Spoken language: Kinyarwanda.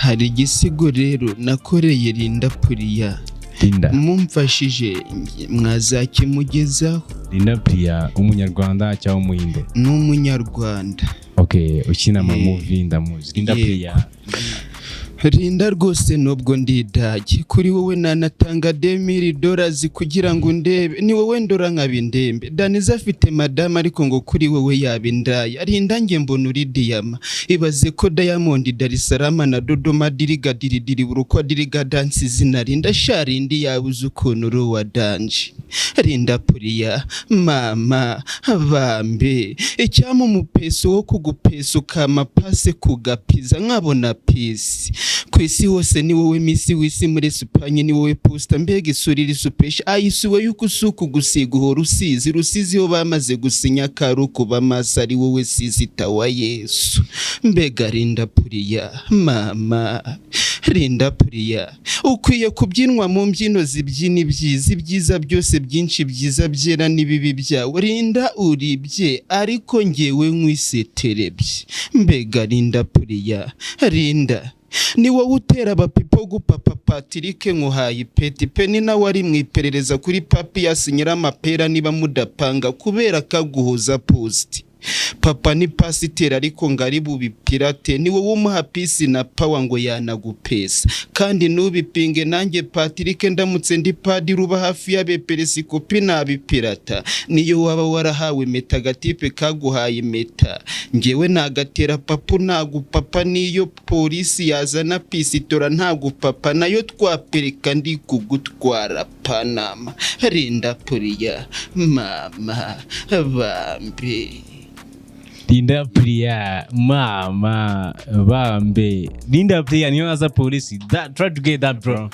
hari igisigo rero nakoreye Linda Priya mumfashije mwazakimugezaho. Linda Priya umunyarwanda cyangwa umuhinde? N'umunyarwanda. Okay, ukina ama movie ndamuzi. Linda Priya Linda rwose nubwo ndidage kuri wowe nanatanga $10,000 kugira ngo ndebe ni wowe ndora nkabindembe. Daniza afite madame ariko ngo kuri wowe yabindaya. Linda nge mbona uri Diama. Ibaze ko Diamond Dar es Salaam na Dodoma diriga diridiri buruko diriga dance zina Linda sharindi yabuze ukuntu ro wa danje. Linda Priya mama bambe icyama umupeso wo kugupeso kama pase kugapiza nkabona peace. Kwisi hose ni wowe misi wisi muri Espanye ni wowe posta mbega isurira supesha ayisuwe yuko usuku gusiga ho rusizi ho bamaze gusinya karuko bamasa ari wowe sizita wa Yesu. Mbega Linda Priya mama Linda Priya ukwiye kubyinwa mu mbyino zibyina ibyiza byose byinshi byiza byera nibibi byawe. Linda uribye ariko ngewe nkwiseterebye. Mbega Linda Priya Linda ni wowe utera abapipo gupapa Patrick nkuhaye peti peni na wari mwiperereza kuri Papias Nyiramapera niba mudapanga kubera kaguhuza post. Papa ni pasiteri ariko ngari bubipirate ni wowe umuha peace na power ngo yanagupesa kandi nubipinge nanjye Patrick ndamutse ndi padi ruba hafi y'abeperesikopi nabipirata niyo waba warahawe metagatipe kaguhaye meta ngewe nagatera papu nagupapa niyo polisi yazana pisitora ntagupapa nayo twapereka ndi kugutwara Panama. Linda Priya mama bambe Linda Priya mama bambe. Linda Priya niyo aza polisi. Try to get that bro.